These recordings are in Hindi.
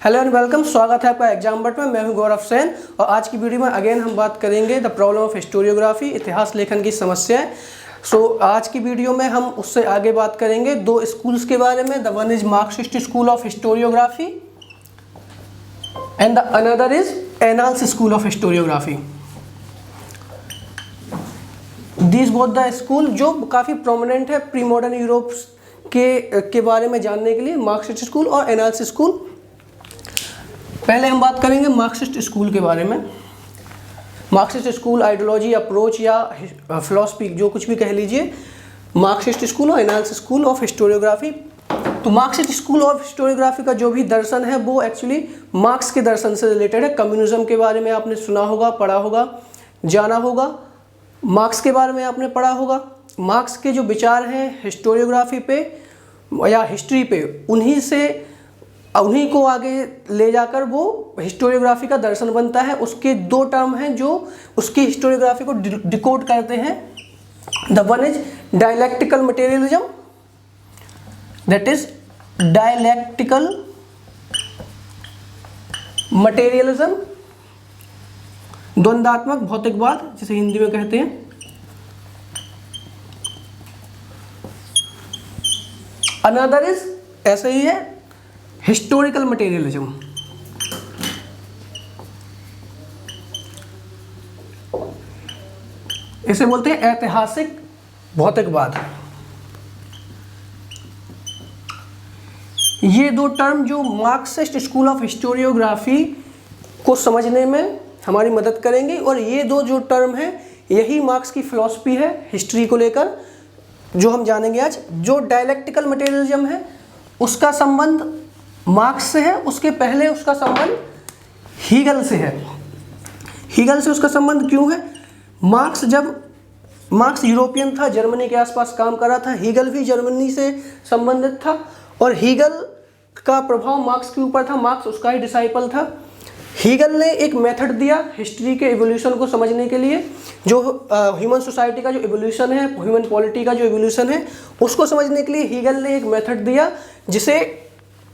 Hello and welcome. स्वागत है आपका एग्जाम बट में। मैं हूं गौरव सेन और आज की वीडियो में अगेन हम बात करेंगे द प्रॉब्लम ऑफ हिस्टोरियोग्राफी, इतिहास लेखन की समस्याएं। आज की वीडियो में हम उससे आगे बात करेंगे दो स्कूल्स के बारे में। The one is Marxist school of historiography and the another is annals school of historiography. This both the school जो काफ़ी प्रोमिनेंट है प्री मॉडर्न यूरोप के बारे में जानने के लिए, मार्क्सिस्ट स्कूल और एनाल्स स्कूल। पहले हम बात करेंगे मार्क्सिस्ट स्कूल के बारे में। मार्क्सिस्ट स्कूल आइडियोलॉजी, अप्रोच या फिलॉसफी जो कुछ भी कह लीजिए, मार्क्सिस्ट स्कूल और एनाल्स स्कूल ऑफ हिस्टोरियोग्राफी। तो मार्क्सिस्ट स्कूल ऑफ हिस्टोरियोग्राफी का जो भी दर्शन है वो एक्चुअली मार्क्स के दर्शन से रिलेटेड है। कम्युनिज्म के बारे में आपने सुना होगा, पढ़ा होगा, जाना होगा। मार्क्स के बारे में आपने पढ़ा होगा। मार्क्स के जो विचार हैं हिस्टोरियोग्राफी पे या हिस्ट्री पे, उन्हीं को आगे ले जाकर वो हिस्टोरियोग्राफी का दर्शन बनता है। उसके दो टर्म हैं जो उसकी हिस्टोरियोग्राफी को डिकोड करते हैं। The one is dialectical materialism, that is dialectical materialism, द्वंद्वात्मक भौतिकवाद जिसे हिंदी में कहते हैं। अनदर इज ऐसे ही है हिस्टोरिकल मटेरियलिज्म। इसे बोलते हैं ऐतिहासिक भौतिकवाद। ये दो टर्म जो मार्क्सिस्ट स्कूल ऑफ हिस्टोरियोग्राफी को समझने में हमारी मदद करेंगे, और ये दो जो टर्म है यही मार्क्स की फिलॉसफी है हिस्ट्री को लेकर जो हम जानेंगे आज। जो डायलैक्टिकल मटेरियलिज्म है उसका संबंध मार्क्स से है, उसके पहले उसका संबंध हीगल से है। हीगल से उसका संबंध क्यों है? मार्क्स यूरोपियन था, जर्मनी के आसपास काम कर रहा था। हीगल भी जर्मनी से संबंधित था और हीगल का प्रभाव मार्क्स के ऊपर था। मार्क्स उसका ही डिसाइपल था। हीगल ने एक मेथड दिया हिस्ट्री के इवोल्यूशन को समझने के लिए, जो ह्यूमन सोसाइटी का जो इवोल्यूशन है, ह्यूमन पॉलिटी का जो इवोल्यूशन है, उसको समझने के लिए हीगल ने एक मेथड दिया जिसे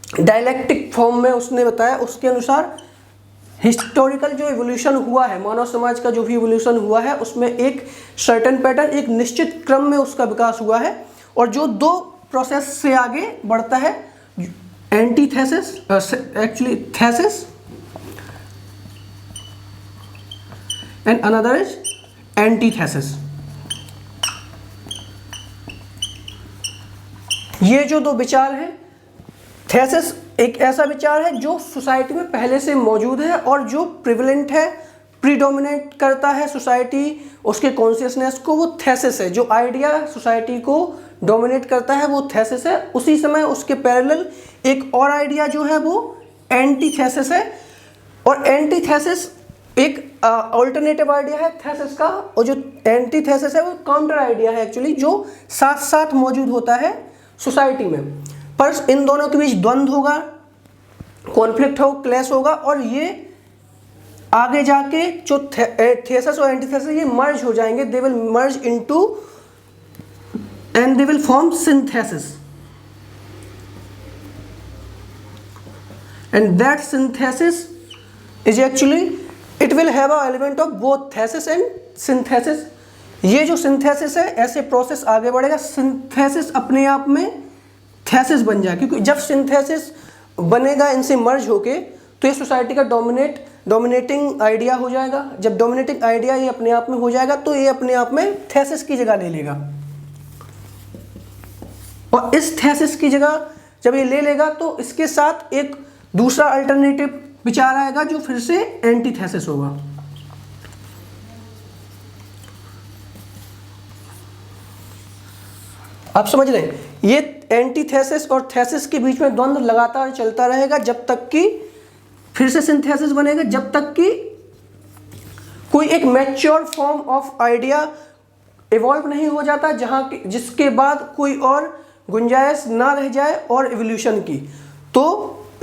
डायलैक्टिक फॉर्म में उसने बताया। उसके अनुसार हिस्टोरिकल जो इवोल्यूशन हुआ है, मानव समाज का जो भी इवोल्यूशन हुआ है, उसमें एक सर्टेन पैटर्न, एक निश्चित क्रम में उसका विकास हुआ है। और जो दो प्रोसेस से आगे बढ़ता है, antithesis, actually thesis and another is antithesis. ये जो दो विचार हैं, थेसिस एक ऐसा विचार है जो सोसाइटी में पहले से मौजूद है और जो प्रिविलेंट है, प्रीडोमिनेट करता है सोसाइटी, उसके कॉन्शियसनेस को, वो थेसिस है। जो आइडिया सोसाइटी को डोमिनेट करता है वो थेसिस है। उसी समय उसके पैरेलल एक और आइडिया जो है वो एंटीथेसिस है। और एंटीथेसिस एक अल्टरनेटिव आइडिया है थेसिस का, और जो एंटीथेसिस है वो काउंटर आइडिया है एक्चुअली, जो साथ साथ मौजूद होता है सोसाइटी में। पर इन दोनों के बीच द्वंद्व होगा, कॉन्फ्लिक्ट हो, क्लैश होगा, और ये आगे जाके जो थेसिस और एंटीथेसिस ये मर्ज हो जाएंगे। They will merge into and they will form synthesis, and that synthesis is actually it will have a element of both thesis and synthesis. ये जो सिंथेसिस है, ऐसे प्रोसेस आगे बढ़ेगा, सिंथेसिस अपने आप में थेसिस बन जाए, क्योंकि जब सिंथेसिस बनेगा इनसे मर्ज होके तो ये सोसाइटी का डोमिनेटिंग आइडिया हो जाएगा। जब डोमिनेटिंग आइडिया ये अपने आप में हो जाएगा तो ये अपने आप में थेसिस की जगह ले लेगा, और इस थेसिस की जगह जब ये ले लेगा तो इसके साथ एक दूसरा अल्टरनेटिव विचार आएगा जो फिर से एंटीथेसिस होगा। आप समझ रहे हैं? ये एंटीथेसिस और थेसिस के बीच में द्वंद्व लगातार चलता रहेगा जब तक कि फिर से सिंथेसिस बनेगा, जब तक कि कोई एक mature form of idea evolve नहीं हो जाता, जिसके बाद कोई और गुंजाइश ना रह जाए और इवोल्यूशन की। तो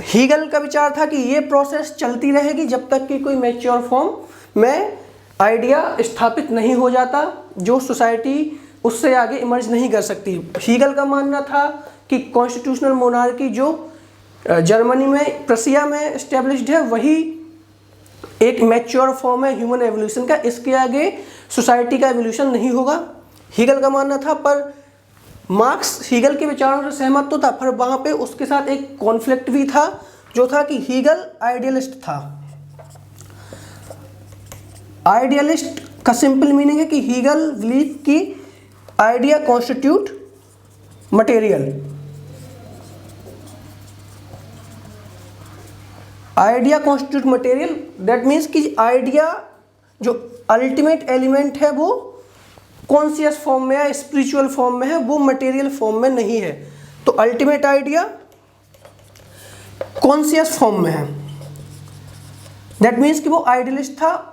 हीगल का विचार था कि ये प्रोसेस चलती रहेगी जब तक कि कोई मैच्योर फॉर्म में आइडिया स्थापित नहीं हो जाता, जो सोसाइटी उससे आगे इमर्ज नहीं कर सकती। हीगल का मानना था कि कॉन्स्टिट्यूशनल मोनार्की जो जर्मनी में, प्रसिया में एस्टेब्लिश्ड है, वही एक मैच्योर फॉर्म है ह्यूमन एवोल्यूशन का। इसके आगे सोसाइटी का एवोल्यूशन नहीं होगा, हीगल का मानना था। पर मार्क्स हीगल के विचारों से सहमत तो था, पर वहाँ पे उसके साथ एक कॉन्फ्लिक्ट भी था, जो था कि हीगल आइडियलिस्ट था। आइडियलिस्ट का सिंपल मीनिंग है कि हीगल बिलीव कि idea constitute material. Idea constitute material, that means कि आइडिया जो अल्टीमेट एलिमेंट है वो कॉन्शियस फॉर्म में या स्पिरिचुअल फॉर्म में है, वो मटेरियल फॉर्म में नहीं है। तो अल्टीमेट आइडिया कॉन्शियस फॉर्म में है, दैट मीन्स कि वो आइडियलिस्ट था।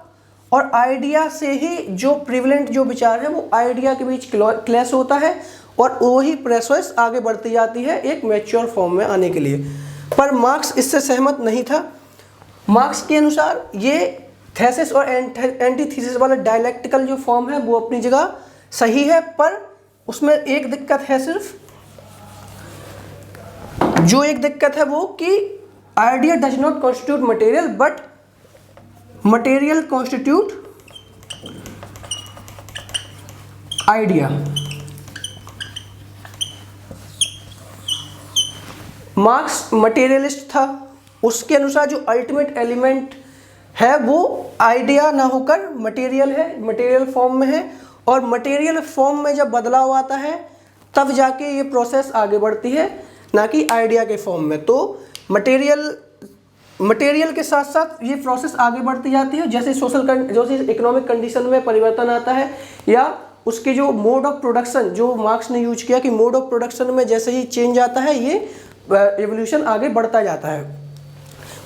और आइडिया से ही जो प्रिवलेंट जो विचार है वो आइडिया के बीच क्लैश होता है और वही प्रोसेस आगे बढ़ती जाती है एक मैच्योर फॉर्म में आने के लिए। पर मार्क्स इससे सहमत नहीं था। मार्क्स के अनुसार ये थेसिस और एंटीथीसिस वाला डायलेक्टिकल जो फॉर्म है वो अपनी जगह सही है, पर उसमें एक दिक्कत है, सिर्फ जो एक दिक्कत है वो कि idea does not constitute material but material constitute idea. Marks materialist था, उसके अनुसार जो अल्टीमेट एलिमेंट है वो आइडिया ना होकर मटेरियल है, मटेरियल फॉर्म में है। और मटेरियल फॉर्म में जब बदलाव आता है तब जाके ये प्रोसेस आगे बढ़ती है, ना कि आइडिया के फॉर्म में। तो मटेरियल के साथ साथ ये प्रोसेस आगे बढ़ती जाती है। जैसे जैसे इकोनॉमिक कंडीशन में परिवर्तन आता है या उसके जो मोड ऑफ प्रोडक्शन जो मार्क्स ने यूज किया कि मोड ऑफ प्रोडक्शन में जैसे ही चेंज आता है ये एवोल्यूशन आगे बढ़ता जाता है।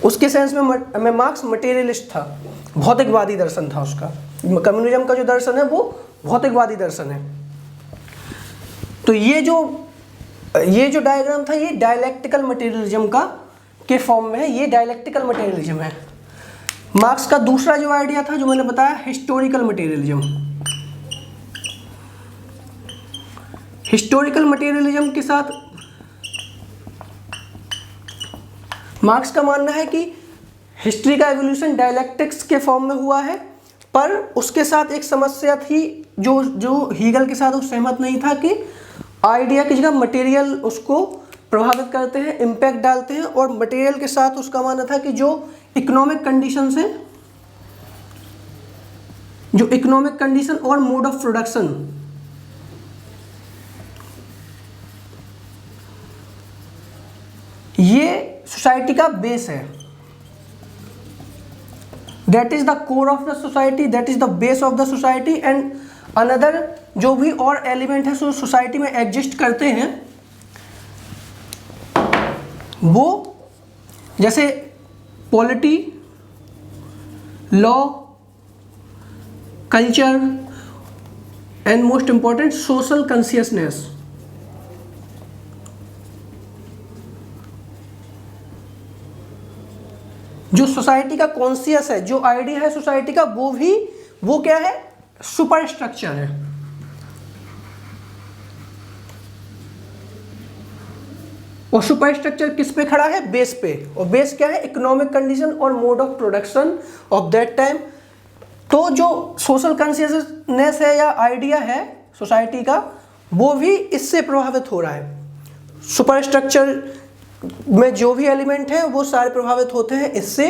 उसके सेंस में मार्क्स मटेरियलिस्ट था, भौतिकवादी दर्शन था उसका। कम्युनिज्म का जो दर्शन है वो भौतिकवादी दर्शन है। तो ये जो डायग्राम था ये डायलेक्टिकल मटेरियलिज्म का के फॉर्म में है, ये डायलेक्टिकल मटेरियलिज्म है। मार्क्स का दूसरा जो आइडिया था जो मैंने बताया हिस्टोरिकल मटेरियलिज्म। हिस्टोरिकल मटेरियलिज्म के साथ मार्क्स का मानना है कि हिस्ट्री का एवोल्यूशन डायलेक्टिक्स के फॉर्म में हुआ है, पर उसके साथ एक समस्या थी जो हीगल के साथ वो सहमत नहीं था कि आइडिया की जगह मटेरियल उसको प्रभावित करते हैं, इम्पैक्ट डालते हैं। और मटेरियल के साथ उसका मानना था कि जो इकोनॉमिक कंडीशंस हैं, जो इकोनॉमिक कंडीशन और मोड ऑफ प्रोडक्शन, ये सोसाइटी का बेस है। That is the core of the society, that is the base of the society. And another जो भी और एलिमेंट है जो सोसाइटी में एग्जिस्ट करते हैं वो जैसे polity, law, culture and most important social consciousness. जो सोसाइटी का कॉन्शियस है, जो आइडिया है सोसाइटी का, वो क्या है, सुपर स्ट्रक्चर है। और सुपर स्ट्रक्चर किस पे खड़ा है, बेस पे। और बेस क्या है, इकोनॉमिक कंडीशन और mode of production of that time. तो जो सोशल कॉन्शियसनेस है या आइडिया है सोसाइटी का, वो भी इससे प्रभावित हो रहा है। सुपर स्ट्रक्चर में जो भी एलिमेंट है वो सारे प्रभावित होते हैं इससे।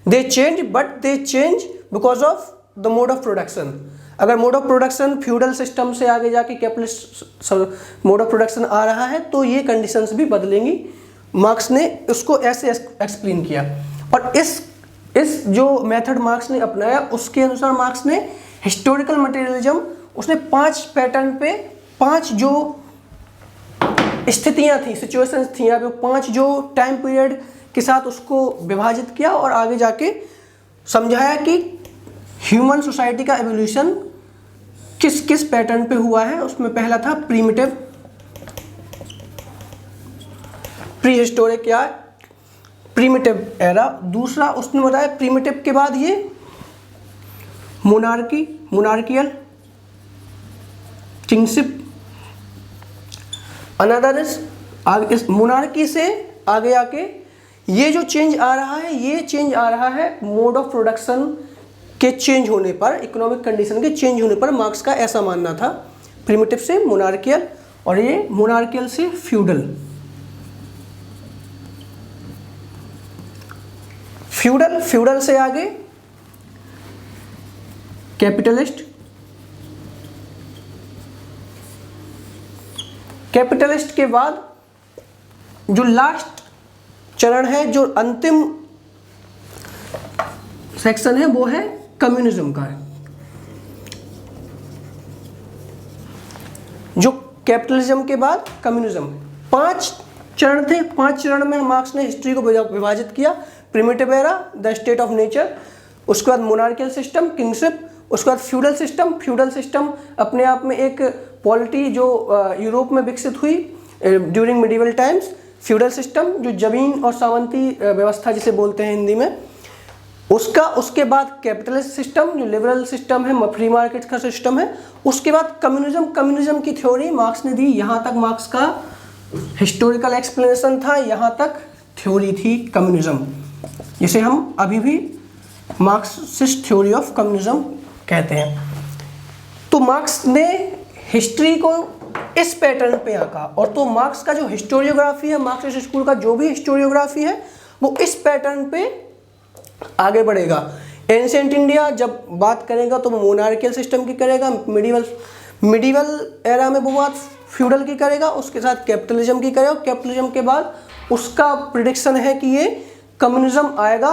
They change, but they change because of the mode of production. अगर mode of production feudal system से आगे जाके कैपिटलिस्ट मोड ऑफ प्रोडक्शन आ रहा है तो ये कंडीशंस भी बदलेंगी। मार्क्स ने उसको ऐसे एक्सप्लेन किया। और इस जो मेथड मार्क्स ने अपनाया उसके अनुसार मार्क्स ने हिस्टोरिकल मटेरियलिज्म उसने 5 पैटर्न पे 5 जो स्थितियां थी, सिचुएशंस थी, या 5 जो टाइम पीरियड के साथ उसको विभाजित किया और आगे जाके समझाया कि ह्यूमन सोसाइटी का एवोल्यूशन किस किस पैटर्न पे हुआ है। उसमें पहला था प्रीमिटिव, प्री हिस्टोरिक या प्रीमिटिव एरा। दूसरा उसने बताया प्रीमिटिव के बाद ये monarchial kingship. Another is monarchy से आगे आके ये जो चेंज आ रहा है, ये चेंज आ रहा है मोड ऑफ प्रोडक्शन के चेंज होने पर, इकोनॉमिक कंडीशन के चेंज होने पर। मार्क्स का ऐसा मानना था, प्रिमिटिव से मोनार्कियल और ये मोनार्कियल से फ्यूडल। फ्यूडल से आगे कैपिटलिस्ट, कैपिटलिस्ट के बाद जो लास्ट चरण है, जो अंतिम सेक्शन है, वो है कम्युनिज्म का। जो कैपिटलिज्म के बाद कम्युनिज्म, 5 चरण थे। 5 चरण में मार्क्स ने हिस्ट्री को विभाजित किया। Primitive era, the state of nature, उसके बाद मोनार्कियल सिस्टम, किंगशिप, उसके बाद फ्यूडल सिस्टम। फ्यूडल सिस्टम अपने आप में एक पॉलिटी जो यूरोप में विकसित हुई during medieval times. Feudal system जो जमीन और सामंती व्यवस्था जिसे बोलते हैं हिंदी में, उसका। उसके बाद कैपिटलिस्ट सिस्टम जो लिबरल सिस्टम है, फ्री मार्केट का सिस्टम है। उसके बाद कम्युनिज्म। कम्युनिज्म की थ्योरी मार्क्स ने दी। यहाँ तक मार्क्स का हिस्टोरिकल एक्सप्लेनेशन था, यहाँ तक थ्योरी थी कम्युनिज्म, जिसे हम अभी भी मार्क्सिस्ट थ्योरी ऑफ कम्युनिज्म कहते हैं। तो मार्क्स ने हिस्ट्री को इस पैटर्न पे आंका। और तो मार्क्स का जो हिस्टोरियोग्राफी है, मार्क्सिस्ट स्कूल का जो भी हिस्टोरियोग्राफी है, वो इस पैटर्न पे आगे बढ़ेगा। एंशिएंट इंडिया जब बात करेगा तो वो मोनार्कियल सिस्टम की करेगा, मिडिवल एरा में वो बात फ्यूडल की करेगा, उसके साथ कैपिटलिज्म की करेगा। कैपिटलिज्म के बाद उसका प्रिडिक्शन है कि ये कम्युनिज्म आएगा,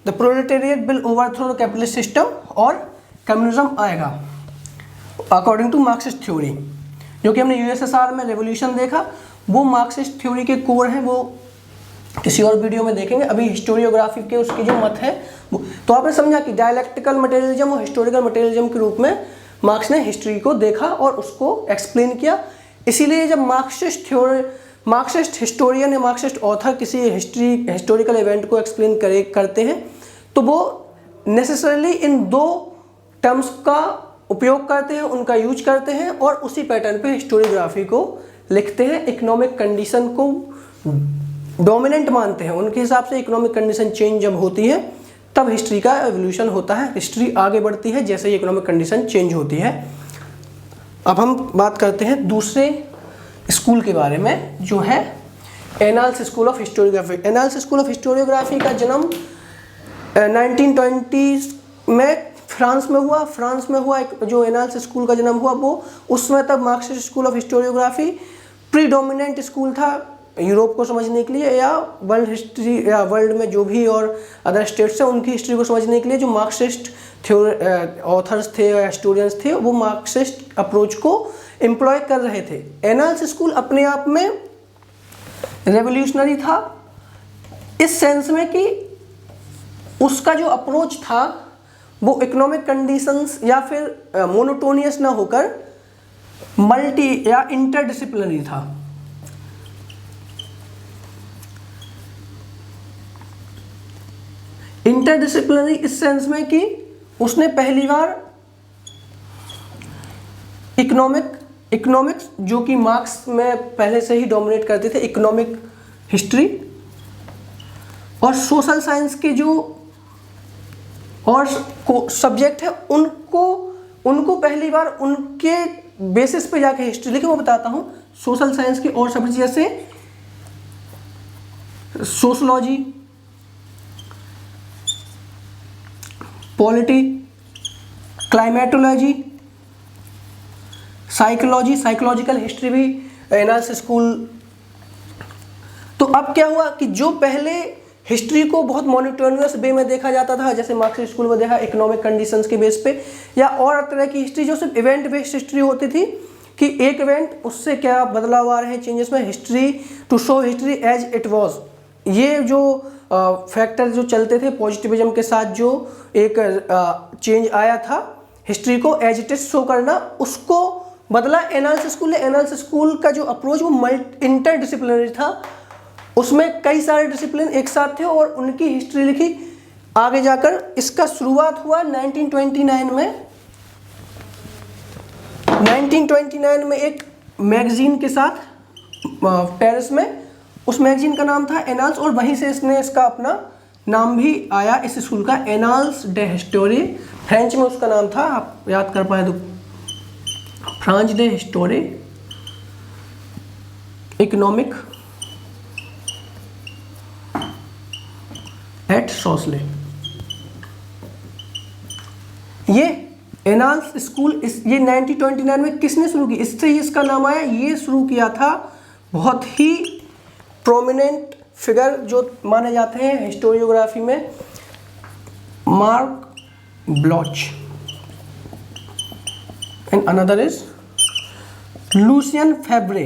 the proletariat will overthrow the capitalist system, और कम्युनिज्म आएगा अकॉर्डिंग टू मार्क्सिस्ट थ्योरी। जो कि हमने यूएसएसआर में रेवोल्यूशन देखा, वो मार्क्सिस्ट थ्योरी के कोर है, वो किसी और वीडियो में देखेंगे। अभी हिस्टोरियोग्राफी के उसके जो मत है, तो आपने समझा कि डायलेक्टिकल मटेरियलिज्म और हिस्टोरिकल मटेरियलिज्म के रूप में मार्क्स ने हिस्ट्री को देखा और उसको एक्सप्लेन किया। इसीलिए जब मार्क्सिस्ट हिस्टोरियन या मार्क्सिस्ट ऑथर किसी हिस्टोरिकल इवेंट को एक्सप्लेन करते हैं, तो वो नेसेसरली इन 2 टर्म्स का उपयोग करते हैं, उनका यूज करते हैं, और उसी पैटर्न पे हिस्टोरियोग्राफी को लिखते हैं। इकोनॉमिक कंडीशन को डोमिनेंट मानते हैं। उनके हिसाब से इकोनॉमिक कंडीशन चेंज जब होती है, तब हिस्ट्री का एवोल्यूशन होता है। हिस्ट्री आगे बढ़ती है जैसे ही इकोनॉमिक कंडीशन चेंज होती है। अब हम बात करते हैं दूसरे स्कूल के बारे में, जो है annals school of historiography. Annals school of historiography का जन्म 1920 में फ्रांस में हुआ। एक जो एनाल्स स्कूल का जन्म हुआ, वो उस समय तक Marxist school of historiography predominant school था यूरोप को समझने के लिए, या वर्ल्ड हिस्ट्री या वर्ल्ड में जो भी और अदर स्टेट्स हैं उनकी हिस्ट्री को समझने के लिए। जो मार्क्सिस्ट ऑथर्स थे या हिस्टोरियंस थे, वो मार्क्सिस्ट अप्रोच को एम्प्लॉय कर रहे थे। एनाल्स स्कूल अपने आप में रेवोल्यूशनरी था इस सेंस में कि उसका जो अप्रोच था वो इकोनॉमिक कंडीशंस या फिर मोनोटोनियस ना होकर मल्टी या इंटरडिसिप्लिनरी था। इंटरडिसिप्लिनरी इस सेंस में कि उसने पहली बार इकोनॉमिक्स जो कि मार्क्स में पहले से ही डोमिनेट करते थे, इकोनॉमिक हिस्ट्री, और सोशल साइंस के जो और सब्जेक्ट है उनको पहली बार उनके बेसिस पे जाके हिस्ट्री लिखी। मैं बताता हूँ सोशल साइंस के और सब्जेक्ट जैसे sociology, polity, climatology, psychology, psychological history भी एनाल्स स्कूल। तो अब क्या हुआ कि जो पहले हिस्ट्री को बहुत मोनोटोनियस वे में देखा जाता था, जैसे मार्क्सिस्ट स्कूल में देखा इकोनॉमिक कंडीशंस के बेस पे, या और तरह की हिस्ट्री जो सिर्फ इवेंट बेस्ड हिस्ट्री होती थी कि एक इवेंट उससे क्या बदलाव आ रहे हैं चेंजेस में, history to show history as it was. ये जो फैक्टर जो चलते थे पॉजिटिविज्म के साथ, जो एक चेंज आया था हिस्ट्री को एज इट इज शो करना, उसको बदला एनाल्स स्कूल ने। एनाल्स स्कूल का जो अप्रोच वो इंटरडिसिप्लिनरी था, उसमें कई सारे डिसिप्लिन एक साथ थे और उनकी हिस्ट्री लिखी। आगे जाकर इसका शुरुआत हुआ 1929 में। 1929 में एक मैगजीन के साथ पेरिस में, उस मैगजीन का नाम था एनाल्स, और वहीं से इसका अपना नाम भी आया इस स्कूल का, एनाल्स डे हिस्टोरी। फ्रेंच में उसका नाम था, आप याद कर पाए तो, फ्रांस डे हिस्टोरी इकोनॉमिक एट सोसले। ये एनाल्स स्कूल ये 1929 में किसने शुरू की, इससे ही इसका नाम आया। ये शुरू किया था बहुत ही प्रोमिनेंट फिगर जो माने जाते हैं हिस्टोरियोग्राफी में, Marc Bloch, and another is Lucien Febvre.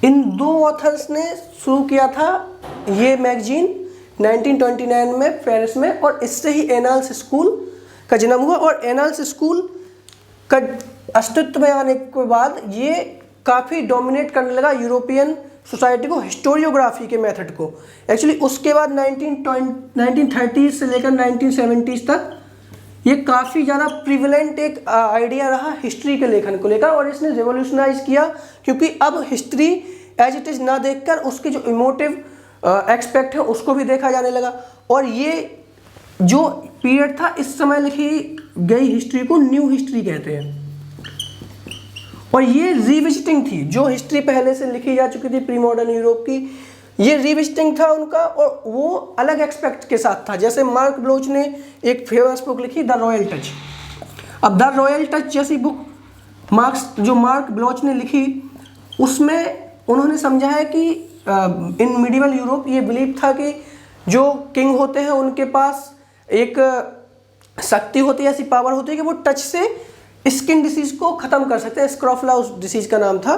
इन दो ऑथर्स ने शुरू किया था ये मैगजीन 1929 में पेरिस में, और इससे ही एनाल्स स्कूल का जन्म हुआ। और एनाल्स स्कूल का अस्तित्व में आने के बाद ये काफ़ी डोमिनेट करने लगा यूरोपियन सोसाइटी को, हिस्टोरियोग्राफी के मेथड को। एक्चुअली उसके बाद 1930 से लेकर 1970 तक ये काफ़ी ज़्यादा प्रिवलेंट एक आइडिया रहा हिस्ट्री के लेखन को लेकर, और इसने रिवोल्यूशनाइज किया, क्योंकि अब हिस्ट्री एज इट इज़ ना देखकर उसके जो इमोटिव एक्सपेक्ट है उसको भी देखा जाने लगा। और ये जो पीरियड था, इस समय लिखी गई हिस्ट्री को न्यू हिस्ट्री कहते हैं, और ये रिविजिटिंग थी। जो हिस्ट्री पहले से लिखी जा चुकी थी प्री मॉडर्न यूरोप की, ये रिविजिटिंग था उनका, और वो अलग एक्सपेक्ट के साथ था। जैसे मार्क ब्लोच ने एक फेमस बुक लिखी, द रॉयल टच। अब द रॉयल टच जैसी बुक मार्क ब्लोच ने लिखी, उसमें उन्होंने समझा है कि इन मिडिवल यूरोप ये बिलीव था कि जो किंग होते हैं उनके पास एक शक्ति होती है, ऐसी पावर होती है कि वो टच से स्किन डिसीज को ख़त्म कर सकते हैं। स्क्रॉफला उस डिसीज का नाम था।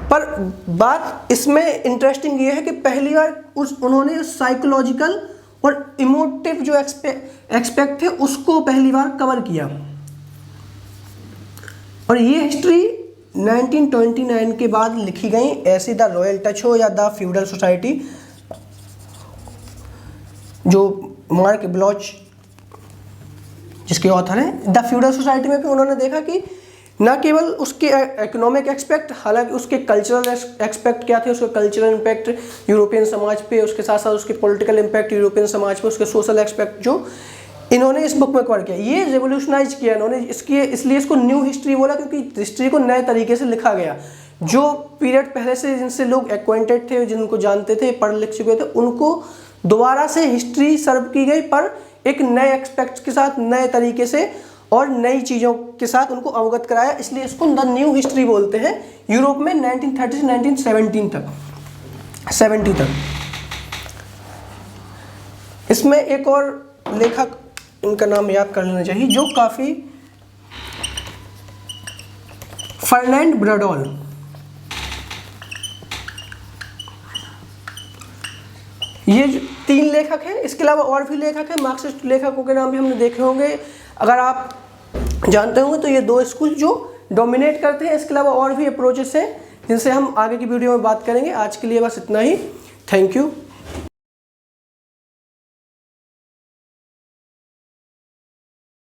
पर बात इसमें इंटरेस्टिंग ये है कि पहली बार उन्होंने साइकोलॉजिकल और इमोटिव जो एक्सपेक्ट थे उसको पहली बार कवर किया। और ये हिस्ट्री 1929 के बाद लिखी गई, ऐसी द रॉयल टच हो या द फ्यूडल सोसाइटी, जो मार्क ब्लॉच जिसके ऑथर हैं। द फ्यूडल सोसाइटी में फिर उन्होंने देखा कि न केवल उसके इकोनॉमिक एक्सपेक्ट, हालांकि उसके कल्चरल एक्सपेक्ट क्या थे, उसके कल्चरल इम्पैक्ट यूरोपियन समाज पे, उसके साथ साथ उसके पॉलिटिकल इम्पैक्ट यूरोपियन समाज पे, उसके सोशल एक्सपेक्ट जो इन्होंने इस बुक में कवर किया। ये रेवोल्यूशनाइज किया इन्होंने, इसलिए इसको न्यू हिस्ट्री बोला, क्योंकि हिस्ट्री को नए तरीके से लिखा गया। जो पीरियड पहले से जिनसे लोग एक्वेंटेड थे, जिनको जानते थे, पढ़ लिख चुके थे, उनको दोबारा से हिस्ट्री सर्व की गई, पर एक नए एक्सपेक्ट के साथ, नए तरीके से और नई चीज़ों के साथ उनको अवगत कराया। इसलिए इसको द न्यू हिस्ट्री बोलते हैं यूरोप में 1930 से 1970 तक। इसमें एक और लेखक, इनका नाम याद कर लेना चाहिए, जो काफ़ी, फर्नैंड ब्रडॉल। ये 3 लेखक हैं। इसके अलावा और भी लेखक हैं, मार्क्सिस्ट लेखकों के नाम भी हमने देखे होंगे। अगर आप जानते होंगे तो ये 2 स्कूल जो डोमिनेट करते हैं। इसके अलावा और भी अप्रोचेस हैं जिनसे हम आगे की वीडियो में बात करेंगे। आज के लिए बस इतना ही। Thank you.